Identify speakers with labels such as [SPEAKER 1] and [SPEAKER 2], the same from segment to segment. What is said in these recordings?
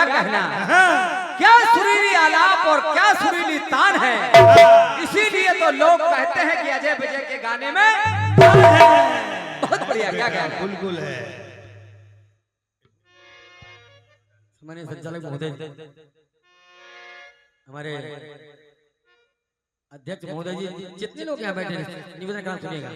[SPEAKER 1] क्या कहना, क्या सुरीली आलाप और क्या सुरीली तान है। इसीलिए तो लोग कहते हैं कि अजय विजय के गाने में बहुत बढ़िया, क्या कहना।
[SPEAKER 2] बिल्कुल है।
[SPEAKER 3] हमारे संचालक महोदय, हमारे अध्यक्ष महोदय जी, जितने लोग यहाँ बैठे हैं निवेदन करना सुनिएगा।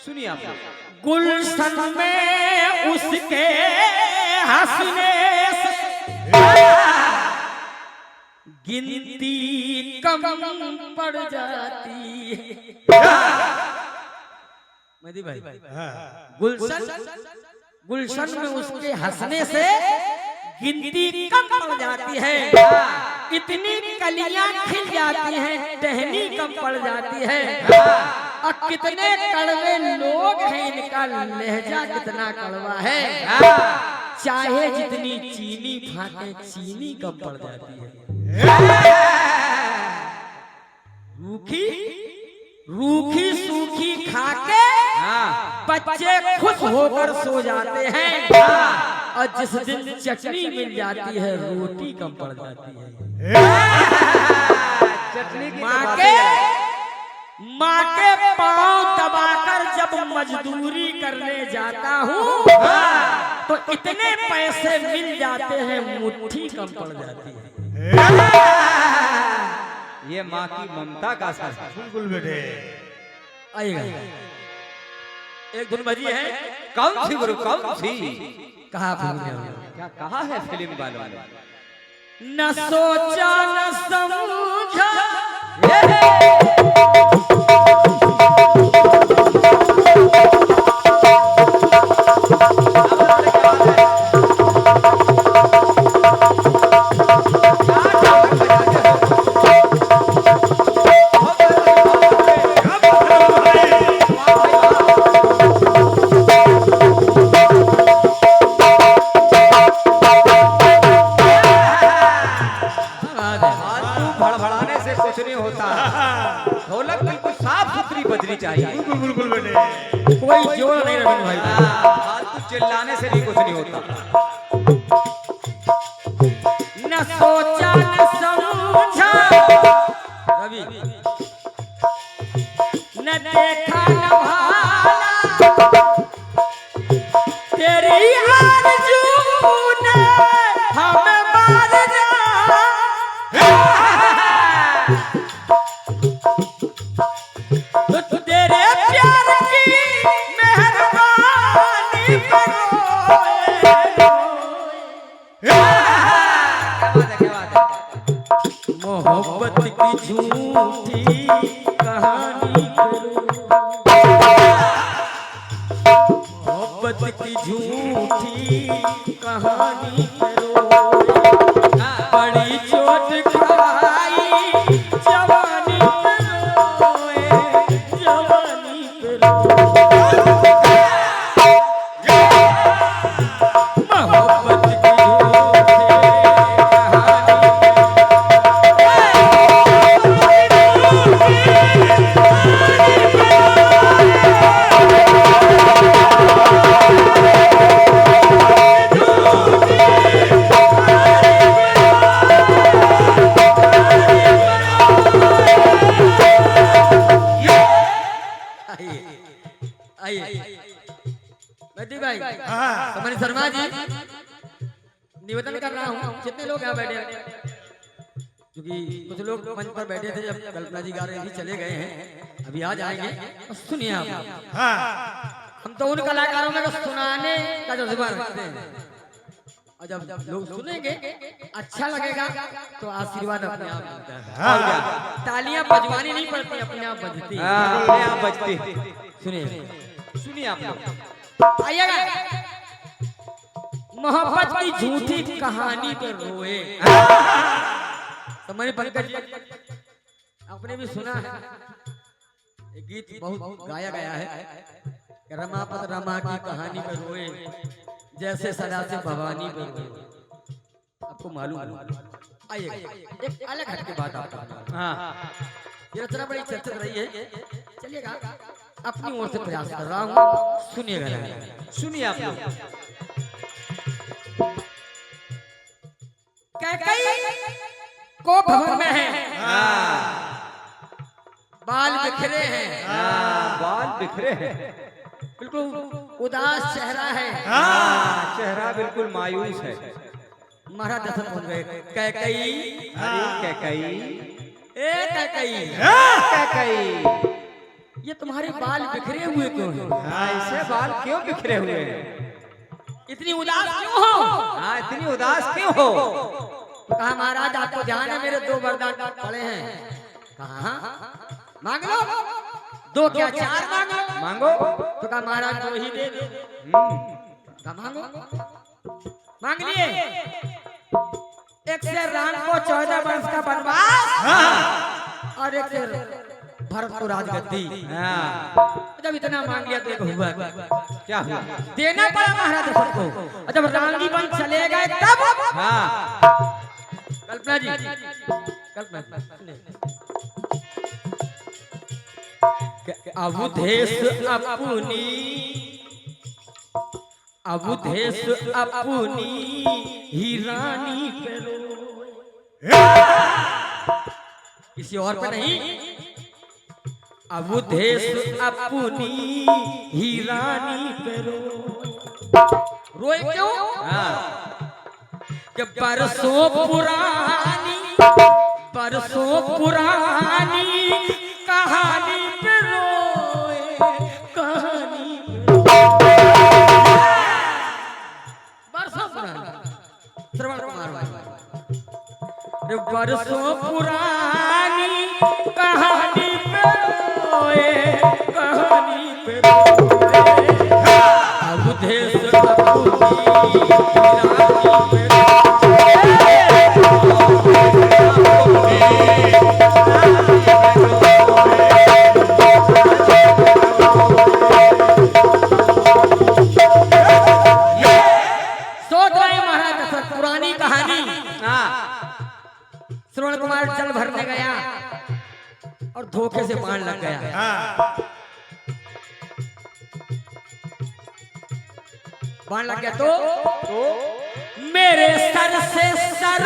[SPEAKER 1] सुनिए आप।
[SPEAKER 3] गुलशन में उसके हंसने से गिनती कम पड़ जाती है। मेरी भाई, गुलशन में उसके हंसने से गिनती कम पड़ जाती है। इतनी कलियां खिल जाती हैं, टहनी कम पड़ जाती है। और कितने कड़वे लोग हैं, इनका लहजा कितना कड़वा है। चाहे जितनी चीनी फाटे, चीनी कम पड़ जाती है। रूखी रूखी सूखी खाके बच्चे खुश होकर सो जाते हैं। और जिस दिन चटनी मिल जाती है, रोटी कम पड़ जाती है।
[SPEAKER 1] चटनी की
[SPEAKER 3] माँ के पांव दबाकर जब मजदूरी करने जाता हूँ, तो इतने पैसे मिल जाते हैं, मुट्ठी कम पड़ जाती है।
[SPEAKER 1] ये माँ की ममता का असर है।
[SPEAKER 2] बिल्कुल बेटे।
[SPEAKER 3] आइएगा, एक धुन बजी है।
[SPEAKER 1] कौन सी गुरु, कौन सी?
[SPEAKER 3] कहा
[SPEAKER 1] क्या कहा है फिल्म वालों ने?
[SPEAKER 3] न सोचा न समझा,
[SPEAKER 1] भड़बड़ाने से कुछ नहीं होता। ढोलक बिल्कुल साफ सुथरी बजनी चाहिए।
[SPEAKER 2] बिल्कुल बिल्कुल बेटे।
[SPEAKER 3] कोई जोर नहीं रविंद्र भाई।
[SPEAKER 1] फालतू चिल्लाने से भी कुछ नहीं होता।
[SPEAKER 3] न सोचा न समझा रवि, न देखा न भाला, तेरी आरज़ू ने हमें मार दिया। तो तेरे प्यार की मेहरबानी करो। मोहब्बत की झूठी कहानी करो, मोहब्बत की झूठी कहानी करो। बड़ी चोट खाई जवानी करो, जवानी करो। मोहब्बत की भाई कमल शर्मा जी, निवेदन कर रहा हूँ, जितने लोग यहाँ बैठे हैं, क्योंकि कुछ लोग मंच पर बैठे थे जब कल्पना जी गा रही थी, चले गए हैं, अभी आ जाएंगे। सुनिए आप, हम तो उन कलाकारों में सुनाने का जज्बा रखते हैं, और जब लोग सुनेंगे अच्छा लगेगा तो आशीर्वाद अपने आप मिलता है। तालियां बजवानी नहीं पड़ती, अपने आप बजती है,
[SPEAKER 1] अपने आप बजती।
[SPEAKER 3] सुनिए
[SPEAKER 1] सुनिए आप लोग।
[SPEAKER 3] आइएगा। मोहब्बत की झूठी कहानी पर रोए। समझ पंकज आपने भी सुना है, एक गीत बहुत गाया गया है, रमापत रमा की कहानी पर रोए, जैसे सदा से भवानी पर रोए। आपको मालूम है? आइए एक अलग हट के बात आपको। हाँ, ये रचना बड़ी चर्चित रही है, चलिएगा अपनी ओर से प्रयास कर रहा हूँ, सुनिएगा।
[SPEAKER 1] सुनिए आप लोग।
[SPEAKER 3] कैकई को भवन में है, बाल बिखरे हैं,
[SPEAKER 1] बाल बिखरे हैं,
[SPEAKER 3] बिल्कुल उदास चेहरा है,
[SPEAKER 1] चेहरा बिल्कुल मायूस है।
[SPEAKER 3] महाराज दशरथ बोल गए कैकई,
[SPEAKER 1] अरे कैकई,
[SPEAKER 3] ए कैकई,
[SPEAKER 1] कैकई,
[SPEAKER 3] ये तुम्हारे बाल बिखरे हुए क्यों हैं?
[SPEAKER 1] ऐसे बाल क्यों बिखरे हुए हैं?
[SPEAKER 3] इतनी उदास क्यों हो?
[SPEAKER 1] हाँ, इतनी उदास क्यों हो?
[SPEAKER 3] कहा महाराज आपको ध्यान है मेरे 2 वरदान पड़े हैं। कहा मांग लो, 2 क्या 4 मांगो।
[SPEAKER 1] मांगो।
[SPEAKER 3] तो कहा महाराज 2 ही दे दे। कहा मांगो, मांग लिए। एक से राम को 14 वर्ष का वनवास और एक से भरत को राजगद्दी। जब इतना मांग लिया तो एक हुआ
[SPEAKER 1] क्या हुआ?
[SPEAKER 3] देना पड़ा महाराज दशरथ को। जब रामजी बन चले गए तब कल्पना जी, कल्पना अवधेश अपनी, अवधेश अपनी ही रानी पे रोए, किसी और पे नहीं। अवधेश अपनी ही रानी पे रोए क्यों? कि बरसों पुरानी, बरसों पुरानी कहानी पे रोए, कहानी पे बरसों पुरानी। श्रवण कुमार भाई, बरसों पुरानी कहानी पे रोए, कहानी पे रोए, अवधेश अपनी रानी पे श्रवण कुमार जल भरने गया और धोखे से बाण लग गया। बाण लग गया तो मेरे सर से सर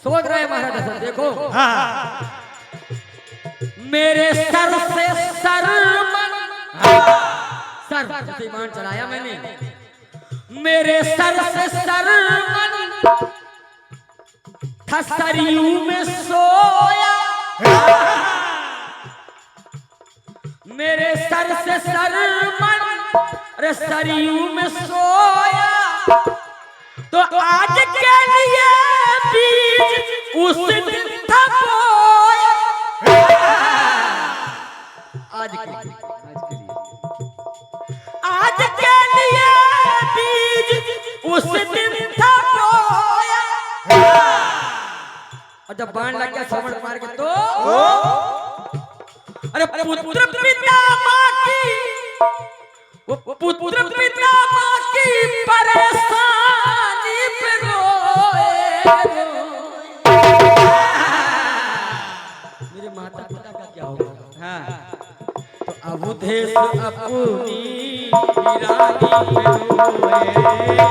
[SPEAKER 3] सोच रहे महाराज दशरथ देखो, मेरे सर से सर सर से बाण चलाया मैंने, मेरे सर से सर सरयू में सोया, मेरे सर से सर अरे सरयू में सोया, तो आज के लिए बीज उस दिन था बोया, आज के लिए बीज उस दिन था बोया। और जब बाण लग गया श्रवण कुमार के तो अरे पुत्र पिता माँ की, पुत्र पिता माँ की परेशानी पे रोए, मेरे माता पिता का क्या होगा? तो अवधेश अपनी रानी पे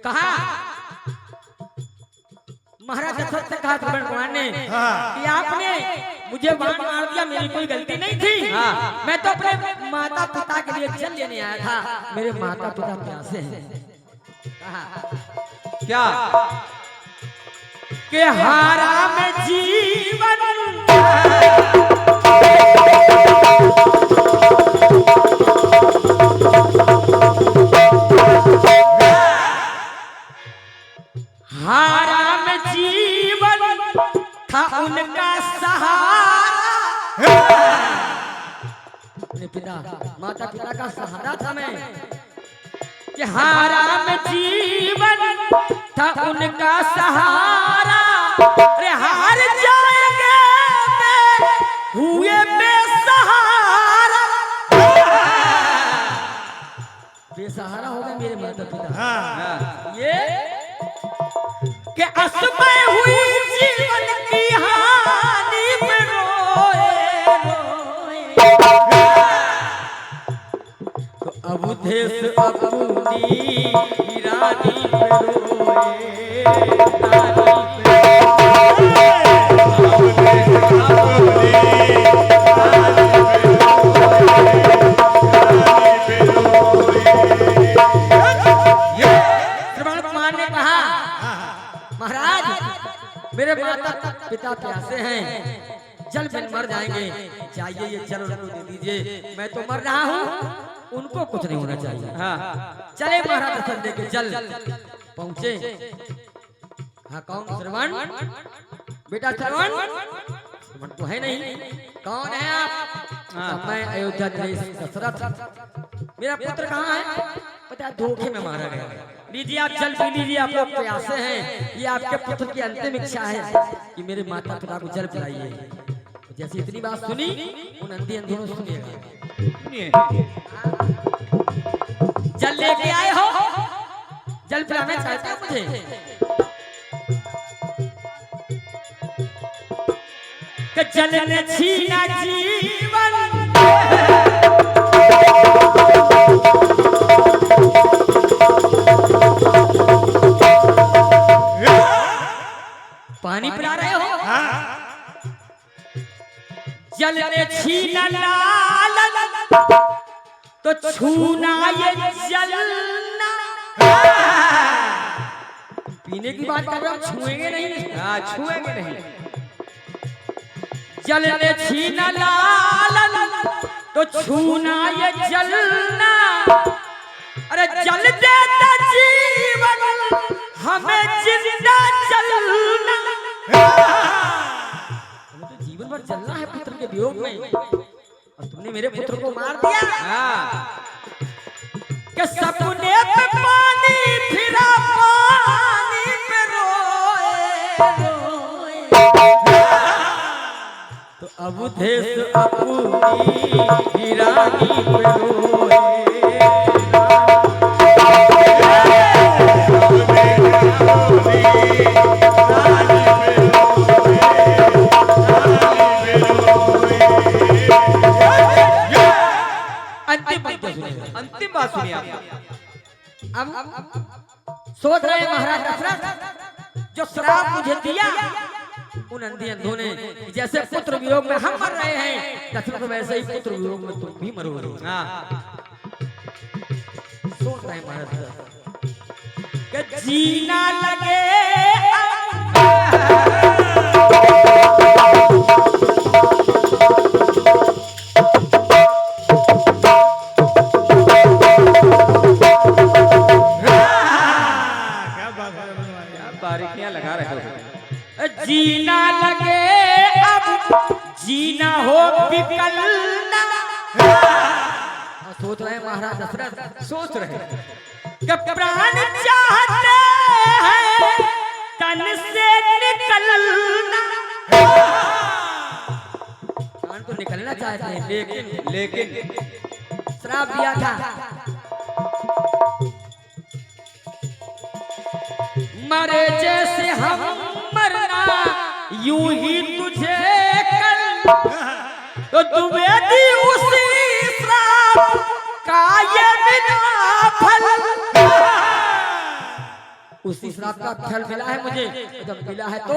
[SPEAKER 3] कहा महाराज दशरथ से कहा श्रवण कुमार ने कि आपने मुझे बाण मार दिया, मेरी कोई गलती नहीं थी। मैं तो अपने माता पिता के लिए जल लेने आया था, मेरे माता पिता प्यासे हैं।
[SPEAKER 1] क्या
[SPEAKER 3] के हारा में जीवन हारा में जीवन था उनका सहारा। अपने पिता माता पिता का सहारा था मैं, कि हारा में जीवन था उनका सहारा। अरे हार जाएंगे हुए बेसहारा। बेसहारा हो गए मेरे माता पिता। ये कि असमय हुई जीवन की हानि पे रोए रोए। तो अवधेश अपनी रानी पे रोए, रानी पे श्रवण कुमार ने कहा, महाराज मेरे माता पिता प्यासे हैं, जल बिन मर जाएंगे, चाहिए ये जल उनको दे दीजिए, मैं तो मर रहा हूँ, उनको कुछ नहीं होना चाहिए। हाँ चले महाराज दर्शन देके जल पहुंचे। हाँ कौन? श्रवण बेटा, श्रवण श्रवण तो है नहीं, कौन है आप? मैं अयोध्या दशरथ। मेरा पुत्र कहाँ है? पता है धोखे में मारा गया। लीजिए आप जल पी लीजिए, आप लोग प्यासे हैं, ये आपके पुत्र की अंतिम इच्छा है कि मेरे माता पिता को जल पिलाइए। जैसे इतनी बात सुनी, उन अंधी अंधों ने सुनिएगा। जल लेके आए हो, जल पिलाना चाहते हो मुझे? कि जल ने छीना जीवन, पानी पिला रहे हो? जल ने छीना लालन, तो छूना ये जलना। पीने की बात कर रहे हो, छुएंगे नहीं।
[SPEAKER 1] हाँ छुएंगे नहीं।
[SPEAKER 3] जल ने छीना लालन, तो छूना ये जलना। अरे जल देता जीवन, हमें जिंदा जलना। हमें तो जीवन भर जलना है पुत्र के वियोग में, और तुमने मेरे पुत्र को मार दिया। कि सपने पे पानी फिरा, पानी पे रोए रोए। तो अवधेश अपनी रानी पे रोए।
[SPEAKER 1] अंतिम बात सुनिए आप।
[SPEAKER 3] अब सोच रहे महाराज दशरथ, जो श्राप मुझे दिया उन अंधी अंधों ने, जैसे पुत्र वियोग में हम मर रहे हैं, दशरथ वैसे ही पुत्र वियोग में तुम भी मरोगे। सोच रहे महाराज कि जीना लगे
[SPEAKER 1] बारीकियां लगा रहे हो।
[SPEAKER 3] जीना लगे अब, जीना हो विकलना। सोच रहे महाराज दशरथ, सोच रहे कि प्राण चाहते हैं तन से निकलना। प्राण तो निकलना चाहते हैं, लेकिन श्राप दिया था, मरे जैसे हम मरना, यूं ही तुझे कल। तो तुम्हें दी उसी श्राप का ये बिना फल। उसी श्राप का फल मिला है मुझे, जब मिला है तो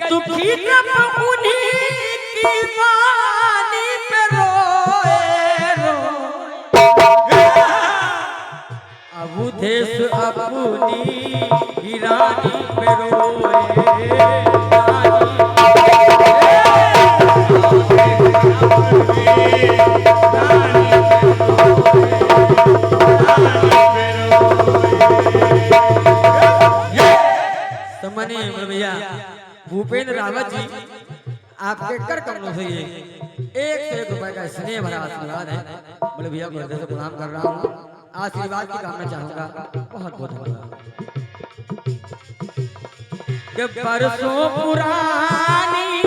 [SPEAKER 3] दुखी रब उन्हीं की वाणी पे रोए रोए। अवधेश अपनी रानी पे रोए, रानी सम्मानीय भैया भूपेंद्र रावत जी, आपके कर कमलों से ये 1 रुपए का स्नेह भरा आशीर्वाद है। बड़े भैया को हृदय से प्रणाम कर रहा हूँ, आशीर्वाद की कामना चाहूंगा। बहुत बहुत धन्यवाद। कि बरसों पुरानी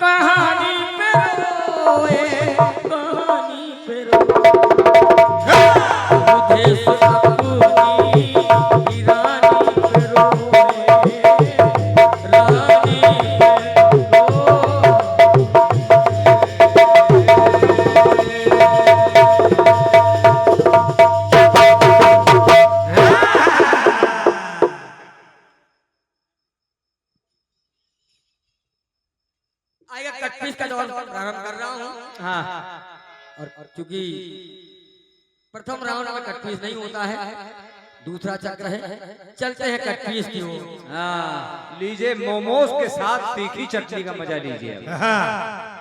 [SPEAKER 3] कहानी पे रोए, कहानी पे रोए, मुझे अपनी रानी पे रोए, रानी पे आएगा कटपीस का दौर प्रारंभ कर रहा हूँ।
[SPEAKER 1] हाँ,
[SPEAKER 3] और चूंकि प्रथम राउंड में कटपीस नहीं होता है, दूसरा चक्र है, चलते हैं कटपीस की ओर।
[SPEAKER 1] हाँ, लीजिए मोमोज के साथ तीखी चटनी का मजा लीजिए अब।
[SPEAKER 2] हाँ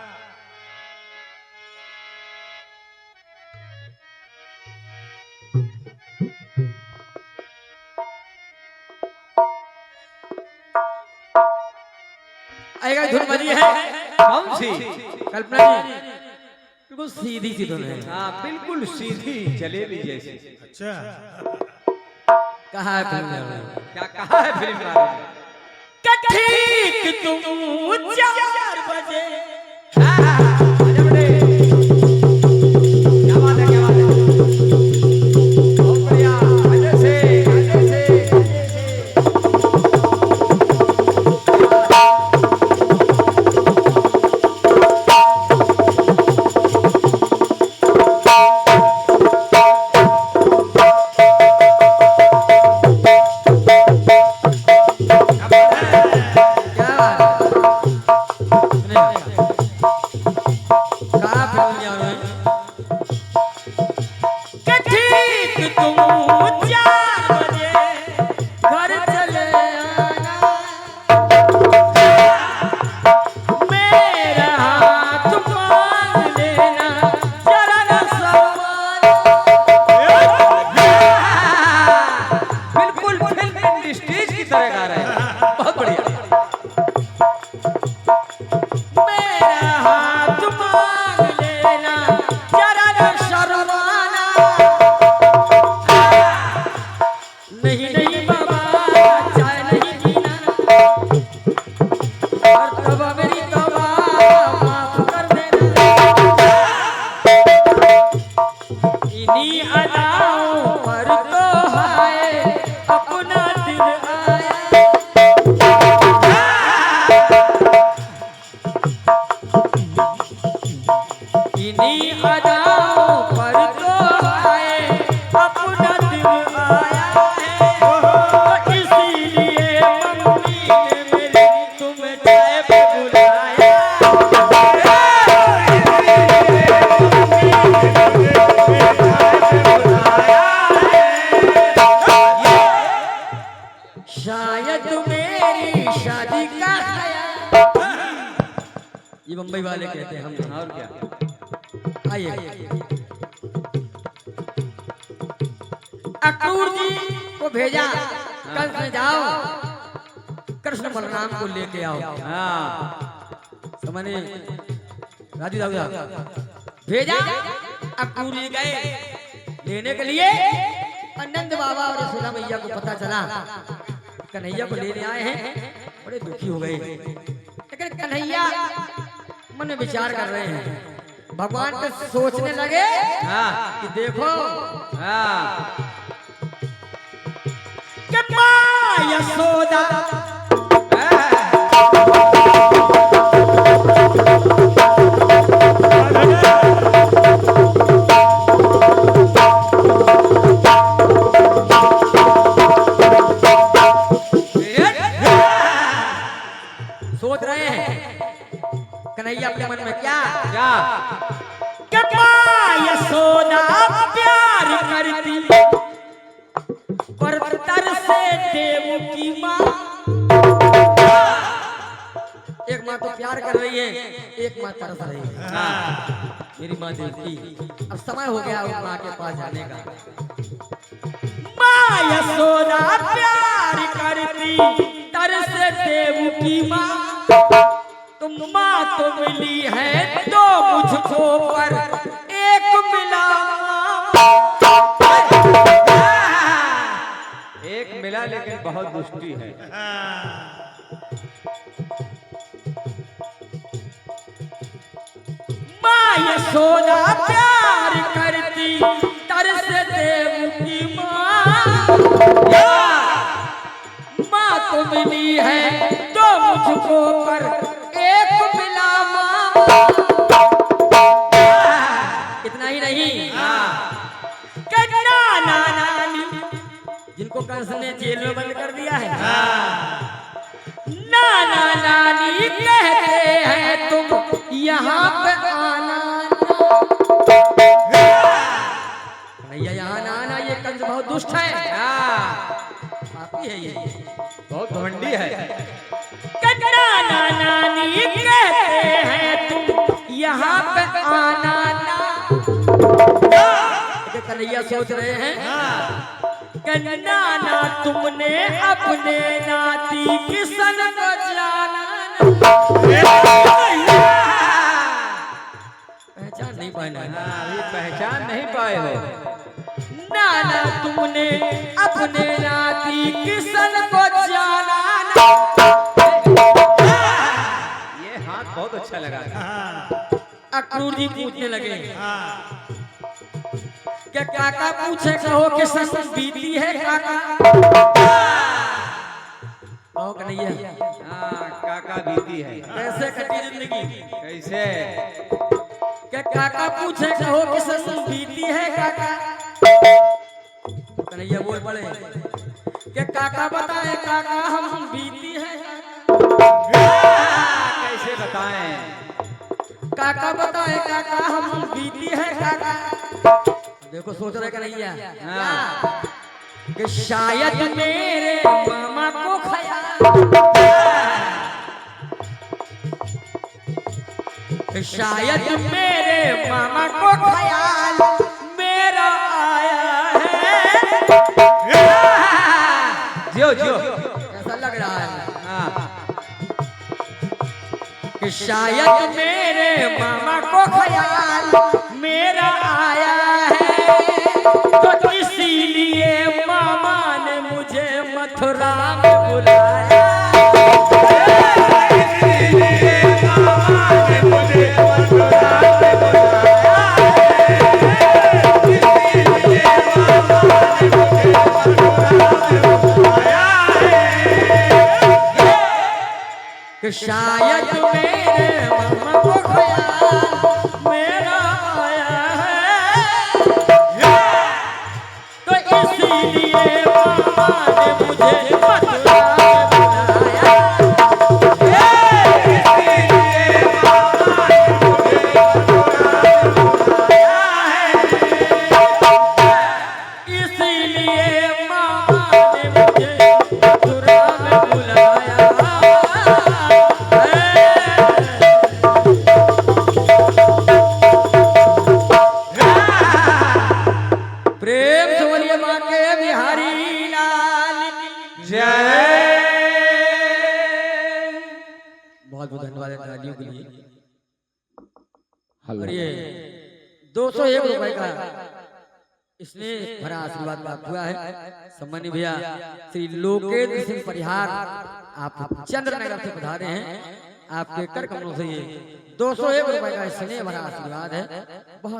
[SPEAKER 3] आएगा धुन बजी है
[SPEAKER 1] कौन सी?
[SPEAKER 3] कल्पना जी, बिल्कुल सीधी सी धुन है।
[SPEAKER 1] हाँ, बिल्कुल सीधी जलेबी जैसी।
[SPEAKER 2] अच्छा
[SPEAKER 3] कहा है फिल्म में?
[SPEAKER 1] क्या कहा है फिल्म वाले ने?
[SPEAKER 3] ठीक तुम 4 बजे
[SPEAKER 1] आजा बेटे। क्या बात है, क्या बात है। बहुत बढ़िया, मजे से, मजे से।
[SPEAKER 3] मुंबई वाले कहते हैं हम।
[SPEAKER 1] और क्या?
[SPEAKER 3] आइए अक्रूर जी को भेजा, कल से जाओ कृष्ण बलराम को लेके आओ।
[SPEAKER 1] हाँ,
[SPEAKER 3] समझे राजू दादा भेजा, अक्रूर जी गए लेने के लिए। नंद बाबा और यशोदा मैया को पता चला कन्हैया को लेने आए हैं, बड़े दुखी हो गए। लेकिन कन्हैया मन में विचार कर रहे हैं, भगवान पे सोचने लगे
[SPEAKER 1] हाँ,
[SPEAKER 3] कि देखो
[SPEAKER 1] हाँ,
[SPEAKER 3] कि माँ यशोदा सोच रहे हैं कन्हैया अपने मन में क्या
[SPEAKER 1] क्या?
[SPEAKER 3] कि माँ यशोदा प्यार करती पर तरसे देव की माँ। एक माँ तो प्यार कर रही है, एक माँ तरस रही है। मेरी माँ देवकी, अब समय हो गया उस माँ के पास जाने का। माँ यशोदा प्यार करती तरस देव की माँ, तुम माँ तो मिली है तो मुझको पर एक मिला।
[SPEAKER 1] एक मिला लेकिन बहुत दुष्टी है।
[SPEAKER 3] माँ यशोदा प्यार करती तरस देव की माँ, माँ तो मिली है तो मुझको पर एक मिला माँ। इतना ही नहीं, नाना नानी जिनको कंस ने जेल में बंद कर दिया है, नाना नानी कहते हैं तुम यहाँ पे आना। भैया यहाँ ना आना, ये कंस बहुत दुष्ट है, पापी है, ये
[SPEAKER 1] बहुत घमंडी है।
[SPEAKER 3] नाना नानी कहते हैं तुम यहाँ पे आना ना। कन्हैया सोच रहे हैं नाना तुमने अपने नाती किशन को जाना। पहचान नहीं पाए ना,
[SPEAKER 1] अभी पहचान नहीं पाए हो।
[SPEAKER 3] नाना तुमने अपने नाती किशन को जाना।
[SPEAKER 1] ये हाथ बहुत अच्छा लगा।
[SPEAKER 3] अक्रूर जी पूछने लगे क्या काका पूछे कहो कि सस बीती है काका। कहो कन्हैया,
[SPEAKER 1] काका बीती है।
[SPEAKER 3] कैसे कटी जिंदगी,
[SPEAKER 1] कैसे?
[SPEAKER 3] क्या काका पूछे कहो कि सस बीती है काका। कन्हैया बोल पड़े क्या काका बताए काका हम बीती है।
[SPEAKER 1] कैसे बताएं?
[SPEAKER 3] काका बताए काका हम बीती है काका। देखो सोच रहे कन्हैया कि शायद मेरे मामा को शायद मेरे मामा को ख्याल मेरा आया है।
[SPEAKER 1] जियो जियो,
[SPEAKER 3] ऐसा लग रहा है कि शायद मेरे मामा को ख्याल मेरा आया है, तो इसीलिए मामा ने मुझे मथुरा में बुलाया। कि शायद मेरे मामा को ख्याल मेरा आया है, तो इसीलिए मामा ने मुझे मथुरा में बुलाया। इसीलिए मामा ने मुझे मथुरा में बुलाया। प्रेम से बोलिए मां के बिहारी लाल की
[SPEAKER 1] जय।
[SPEAKER 3] बहुत बहुत धन्यवाद है तालियों के लिए। और ये 201 रुपए का इसने भरा आशीर्वाद प्राप्त हुआ है। सम्मानित भैया श्री लोकेंद्र सिंह परिहार, आप चंद्रनगर से पधारे हैं, आपके कर कमलों से ये 201 रुपए का इसने भरा आशीर्वाद है। बहुत